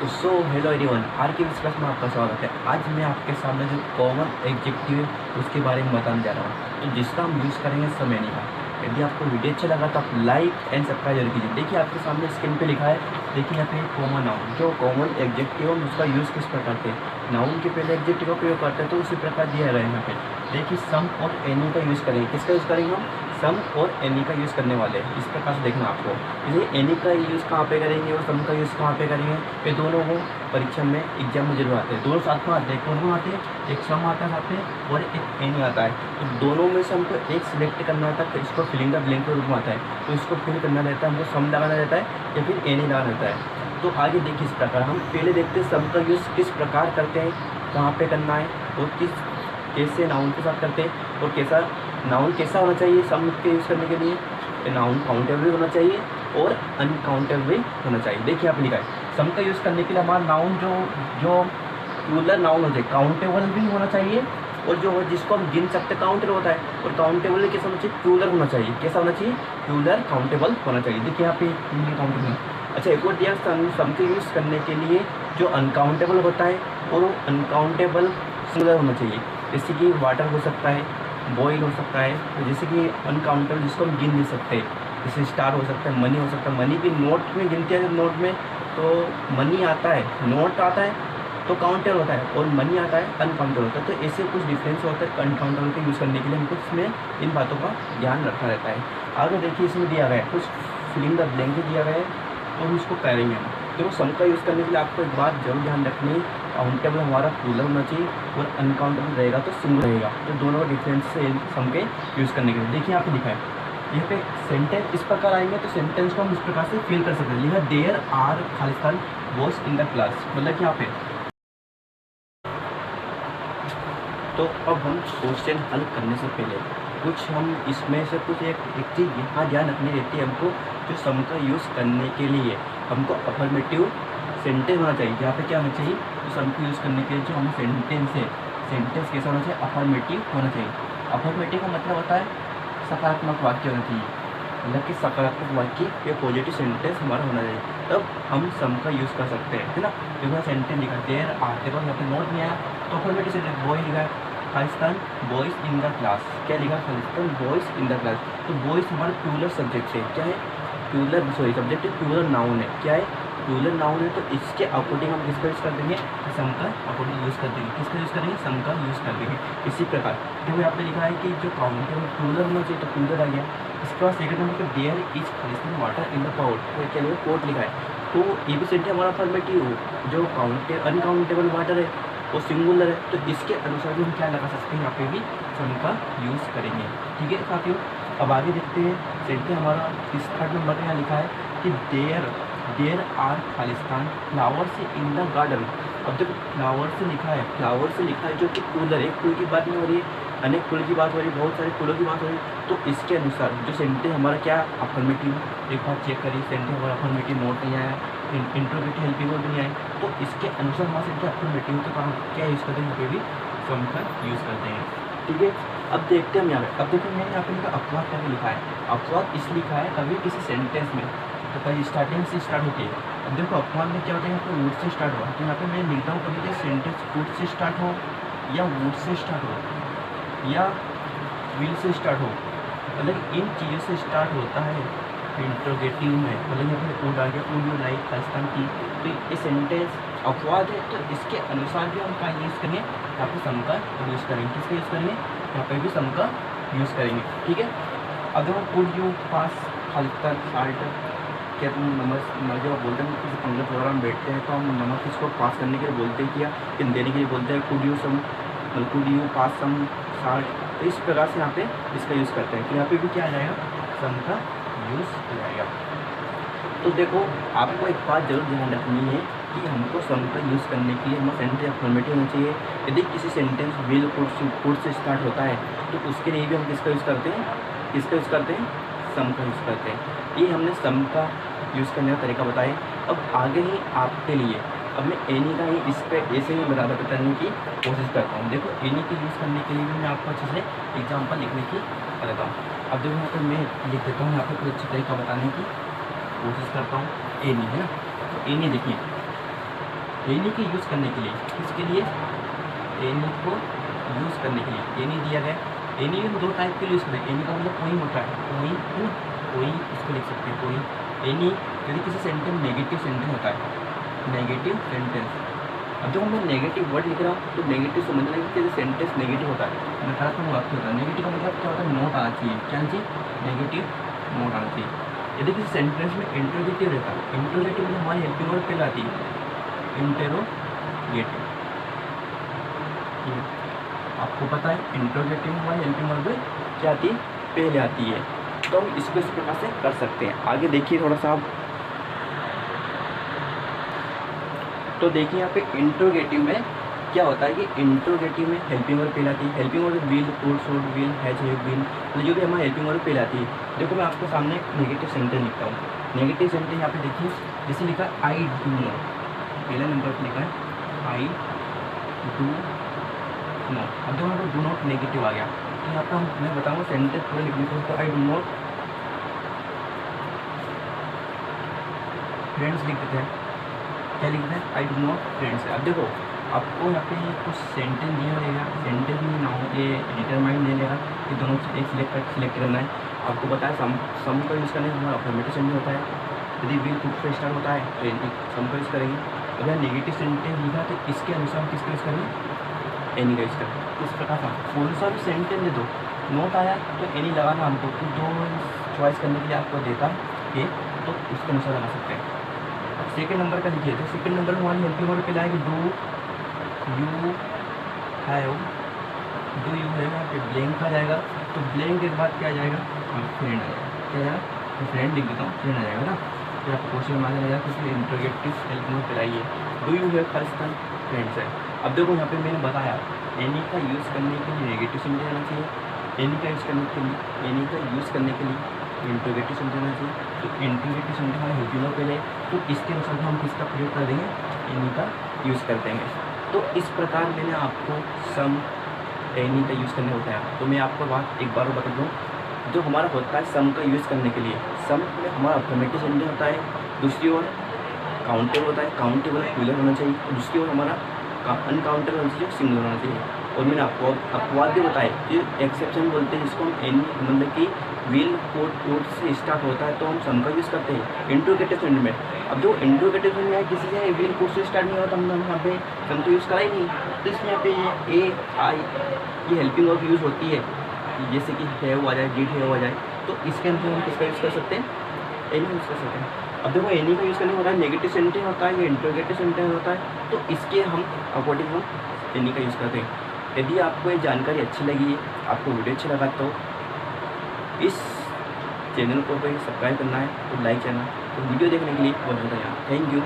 So hello everyone, are के class में आपका स्वागत है। आज मैं आपके सामने जो कॉमन एडजेक्टिव है उसके बारे में बताने जा रहा हूँ, तो जिसका हम यूज़ करेंगे समय नहीं का। यदि आपको वीडियो अच्छा लगा तो आप लाइक एंड सब्सक्राइब जरूर कीजिए। देखिए आपके सामने स्क्रीन पे लिखा है, देखिए यहाँ पे कॉमन नाउन, जो कॉमन एडजेक्टिव है उसका यूज़ किस प्रकार से नाउन के पहले एडजेक्टिव का प्रयोग करते हैं, तो उसी प्रकार दिया गया है यहाँ पे। देखिए सम और एनी का यूज़ करेंगे। किसका यूज़ करेंगे हम? सम और एनी का यूज़ करने वाले हैं। इस प्रकार से देखना आपको, इसलिए एनी का यूज़ कहाँ पे करेंगे और सम का यूज़ कहाँ पे करेंगे। ये दोनों को परीक्षा में एग्जाम में जरूर आते हैं, दोनों साथ में आते हैं। कौन आते हैं? एक सम आता है साथ में और एक एनी आता है। तो दोनों में से हमको एक सिलेक्ट करना होता है, तो इसको फिलिंग द ब्लैंक के रूप में आता है, तो इसको फिल करना रहता है, हमको सम लगाना रहता है या फिर एनी लगाना रहता है। तो आगे देखिए इस प्रकार हम पहले देखते हैं सम का यूज़ किस प्रकार करते हैं, कहाँ पे करना है और किस कैसे नाउन के साथ करते हैं, और कैसा नाउन कैसा होना चाहिए सम के यूज़ करने के लिए। नाउन काउंटेबल होना चाहिए और अनकाउंटेबल होना चाहिए। देखिए आप लिखा है सम का यूज़ करने के लिए हमारा नाउन जो जो प्लूरल नाउन हो जाए, काउंटेबल भी होना चाहिए, और जो जिसको हम गिन सकते काउंटेबल होता है, और काउंटेबल कैसा होना चाहिए? प्लूरल होना चाहिए। कैसा होना चाहिए? प्लूरल काउंटेबल होना चाहिए। देखिए यहाँ पे काउंटेबल। अच्छा, एक और दिया सम के यूज़ करने के लिए जो अनकाउंटेबल होता है और वो अनकाउंटेबल सिंगुलर होना चाहिए। जैसे कि वाटर हो सकता है, बॉयल हो सकता है, तो जैसे कि अनकाउंटेबल जिसको हम गिन नहीं सकते, जैसे स्टार हो सकता है, मनी हो सकता है। मनी भी नोट में गिनते हैं, नोट में तो मनी आता है, नोट आता है तो काउंटेबल होता है, और मनी आता है अनकाउंटेबल होता है। तो ऐसे कुछ डिफरेंस होता है अनकाउंटेबल के यूज़ करने के लिए हमको इसमें इन बातों का ध्यान रखना रहता है। आगे देखिए इसमें दिया गया है कुछ फिलिंग द ब्लैंक दिया गया है और उसको करेंगे हम। तो सम का यूज़ करने के लिए आपको एक बात जरूर ध्यान रखनी है, काउंटेबल हमारा प्लूरल होना चाहिए और अनकाउंटेबल रहेगा तो सिंगुलर रहेगा। तो दोनों का डिफरेंस से सम के यूज़ करने के लिए देखिए यहाँ पे लिखा है, यहाँ पे सेंटेंस इस प्रकार आएंगे, तो सेंटेंस को हम इस प्रकार से फिल कर सकते हैं। लिखा देयर आर खालिस्तान बॉयज इन द क्लास, मतलब कि यहाँ पे। तो अब हम क्वेश्चन हल करने से पहले कुछ हम इसमें से कुछ एक चीज़ यहाँ ध्यान रखनी रहती है हमको, जो सम का यूज़ करने के लिए हमको अफर्मेटिव सेंटेंस होना चाहिए। यहाँ पे क्या होना चाहिए? तो सम को यूज़ करने के लिए जो हम सेंटेंस है, सेंटेंस कैसा होना चाहिए? अफर्मेटिव होना चाहिए। अफर्मेटिव का मतलब होता है सकारात्मक वाक्य होना चाहिए, मतलब कि सकारात्मक वाक्य या पॉजिटिव सेंटेंस हमारा होना चाहिए, तब हम सम का यूज़ कर सकते हैं, है ना। देखो सेंटेंस लिखा देयर आर, देखो यहाँ पे नोट नहीं आया तो अफर्मेटिव सेंटेंस बॉय लिखा है खालिस्तान बॉयज़ इन द क्लास। क्या लिखा? खालिस्तान बॉयज़ इन द क्लास। तो बॉयज़ हमारा प्लूरल सब्जेक्ट है। क्या है? Plural, sorry subject plural noun है। क्या है? प्लूरल नाउन है। तो इसके अकॉर्डिंग हम किसका यूज़ कर देंगे? सम का अकॉर्डिंग यूज़ कर देंगे। किसका यूज़ करेंगे? सम का यूज़ कर देंगे। इसी प्रकार देखो यहाँ पे लिखा है कि जो काउंटेबल प्लूरल होना चाहिए, तो प्लूरल आ गया। इसके बाद सेकंड नंबर पर देयर इज खालिस्तान वाटर इन द पॉट, तो क्या लिखा? पोट लिखा है। तो ये भी सेंटेंस हमारा अफर्मेटिव, जो अनकाउंटेबल वाटर है वो सिंगुलर है, तो इसके अनुसार भी हम क्या लगा सकते हैं? यहाँ पे भी सम का यूज़ करेंगे। ठीक है साथियों, अब आगे देखते हैं। सेंटेंस हमारा इस थर्ड नंबर पर यहाँ लिखा है कि देयर आर खालिस्तान फ्लावर्स इन द गार्डन। अब देखो फ्लावर से लिखा है, फ्लावर से लिखा है, जो कि प्लूरल, एक फूल की बात नहीं हो रही है, अनेक फूल की बात हो रही है, बहुत सारे फूलों की बात हो रही है। तो इसके अनुसार जो सेंटेंस हमारा क्या अफर्मेटिव, एक बार चेक करिए सेंटेंस हमारा अफर्मेटिव नोट नहीं आया, इंट्रोगेटिव हेल्पिंग वर्ब नहीं आए, तो इसके अनुसार हमारा सेंटेंस अफर्मेटिव, तो हम क्या यूज़ करते हैं? यहाँ पे भी सम का यूज़ करते हैं। ठीक है, अब देखते हैं हम यहाँ पे। अब देखो मैंने यहाँ पे लिखा अपवाद करके लिखा है। अपवाद इस लिखा है कभी किसी सेंटेंस में, तो कभी स्टार्टिंग से स्टार्ट होती है। अब देखो अपवाद में क्या होता है? यहाँ पे वुड से स्टार्ट हुआ, तो यहाँ पे मैं लिखता हूँ कभी सेंटेंस वुड से स्टार्ट हो, या वुड से स्टार्ट हो, या विल से स्टार्ट हो, मतलब इन चीज़ों से स्टार्ट होता है इंट्रोगेटिव में। मतलब यहाँ पे वुड आ गया, वुड यू लाइक खालिस्तान की, तो ये सेंटेंस अपवाद है, तो इसके अनुसार भी हम क्या यूज़ करेंगे? यहाँ पे सम का यूज़ करेंगे। किसका यूज़ करेंगे? यहाँ पे भी सम का यूज़ करेंगे। ठीक है, अब देखो could you pass Khalistan salt, क्या तुम नमक जब बोलते हैं किसी पंगत प्रोग्राम बैठते हैं तो हम नमक इसको पास करने के लिए बोलते हैं, क्या देने के लिए बोलते हैं? Could you some, could you pass some salt. तो इस प्रकार से यहाँ पे इसका यूज़ करते हैं। तो यहाँ पे भी क्या आ जाएगा? सम का यूज़ हो जाएगा। तो देखो आपको एक बात जरूर ध्यान रखनी है कि हमको सम का यूज़ करने के लिए हमारा सेंटेंस अफर्मेटिव होना चाहिए। यदि किसी sentence will could say start होता है, तो उसके लिए भी हम किसका यूज़ करते हैं? किसका यूज़ करते हैं? सम का यूज़ करते हैं। ये हमने सम का यूज़ करने का तरीका बताया। अब आगे ही आपके लिए अब मैं एनी का ही इस पर ऐसे ही बताने की कोशिश करता हूँ। देखो एनी के यूज़ करने के लिए भी मैं आपको अच्छे से एग्जाम्पल लिखने की बताता हूँ। अब देखो यहाँ पर मैं लिख देता हूँ, यहाँ पर कुछ अच्छे तरीका बताने की कोशिश करता हूँ। एनी है ना, तो एनी देखिए एनी के यूज़ करने के लिए, किसके लिए, एनी को यूज़ करने के लिए, एनी दिया गया। एनी हम दो टाइप के लिए यूज़ करते हैं। एनी का मतलब कोई होता है, कोई है ना, कोई इसको लिख सकते हैं कोई। एनी यदि किसी सेंटेंस नेगेटिव सेंटेंस होता है, नेगेटिव सेंटेंस। अब जब मैं नेगेटिव वर्ड लिख रहा हूँ तो नेगेटिव समझना है कि सेंटेंस नेगेटिव होता है, नकारात्मक वाक्य होता है। नेगेटिव का मतलब क्या होता है, नोट आना चाहिए, क्या चाहिए, नेगेटिव नोट आना चाहिए। यदि किसी सेंटेंस में इंट्रोगेटिव रहता है, इंट्रोगेटिव में हमारी हेल्पिंग वर्ड पहले आती है, इंटेरोगेटिव। आपको पता है इंट्रोगेटिव में हमारी हेल्पिंग वर्ब क्या आती है, पहले आती है। तो हम इसको इस प्रकार से कर सकते हैं। आगे देखिए थोड़ा सा आप, तो देखिए यहाँ पे इंट्रोगेटिव में क्या होता है कि इंट्रोगेटिव में हेल्पिंग वर्ब पहले आती है। Helping verb will, could, should, will, has, have, been, तो जो भी हमारी हेल्पिंग वर्ब पहले आती है। देखो मैं आपको सामने एक नेगेटिव सेंटेंस लिखता हूँ। नेगेटिव सेंटेंस यहाँ पे देखिए, जैसे लिखा आई डू नॉट, पहले नंबर पर लिखा है आई डू नॉट। अब जब हमारा डू नॉट नेगेटिव आ गया तो यहाँ पर मैं बताऊँगा सेंटेंस पूरा लिखने को, तो आई डू नॉट फ्रेंड्स लिख देते हैं। क्या लिखते हैं, आई डू नॉट फ्रेंड्स। अब देखो आपको यहाँ पे कुछ सेंटेंस दिया रहेगा, सेंटेंस में ना हो ये डिटरमाइन दे देगा कि दोनों से एक सिलेक्ट करना है। आपको बताया सम का यूज़ करने से हमारा अफर्मेटिव सेंटेंस होता है। यदि विल कुड से स्टार्ट होता है तो सम का यूज़ करेंगे। अगर नेगेटिव सेंटेंस लिखा तो इसके अनुसार किसका यूज़ करेंगे, एनी का यूज़ करेंगे। इस प्रकार का कौन सा भी सेंटेंस दे दो, नोट आया तो एनी लगाना हमको, तो दो चॉइस करने के लिए आपको देता है, तो उसके अनुसार लगा सकते हैं। अब सेकेंड नंबर का लिखिए, तो सेकेंड नंबर में हमारी हेल्पिंग वर्ब पे लाएगी do you have, do you have, यहाँ पे ब्लैंक आ जाएगा। तो ब्लैंक के बाद क्या आ जाएगा, फ्रेंड आ जाएगा। क्या आएगा, तो फ्रेंड लिख देता हूँ, फ्रेंड आ जाएगा ना। फिर आपको क्वेश्चन मार जाएगा क्योंकि इंट्रोगेटिव हेल्पिंग वर्ब पिलाइए, do you have person friends है। अब देखो यहाँ पे मैंने बताया एनी का यूज़ करने के लिए नेगेटिव सेंटेंस आना चाहिए, एनी का यूज़ करने के लिए, एनी का यूज़ करने के लिए इंट्रोगेटिव सेंटेंस आना चाहिए। तो इंट्रोगेटिव सेंटेंस हमारे हेल्पिंग वर्ब पहले, तो इसके अनुसार हम किसका प्रयोग कर देंगे, एनी का यूज़ कर देंगे। तो इस प्रकार मैंने आपको सम एनी का यूज़ करने होता है। तो मैं आपको बात एक बार बता दूँ, जो हमारा होता है सम का यूज़ करने के लिए, सम में हमारा अफर्मेटिव सेंटेंस होता है, दूसरी ओर काउंटेबल होता है, काउंटेबल प्लूरल होना चाहिए, दूसरी ओर हमारा अनकाउंटेबल होना चाहिए, सिंगुलर होना चाहिए। और मैंने आपको अपवाद भी बताए, ये एक्सेप्शन बोलते हैं जिसको हम एनी मतलब कि विल कोड से स्टार्ट होता है तो हम सम का यूज़ करते हैं इंट्रोगेटिव सेंटेंस में। अब जो इंट्रोगेटिव सेंटेंस में किसी से विल कोड से स्टार्ट नहीं होता, हम यहाँ पे सम तो यूज़ करा ही नहीं। तो इसमें यहाँ पे ये ए आई ये हेल्पिंग वर्ब यूज़ होती है, जैसे कि हैव आ जाए, डिड हैव आ जाए, तो इसके अंदर हम किसका यूज़ कर सकते हैं, एनी यूज़ कर सकते हैं। अब देखो एनी का यूज़ करने होता है, नेगेटिव सेंटेंस होता है, ये इंट्रोगेटिव सेंटेंस होता है, तो इसके हम अकॉर्डिंग हम एनी का यूज़ करते हैं। यदि आपको ये जानकारी अच्छी लगी है, आपको वीडियो अच्छा लगा, तो इस चैनल को सब्सक्राइब करना है, तो लाइक करना। तो वीडियो देखने के लिए बहुत धन्यवाद, थैंक यू।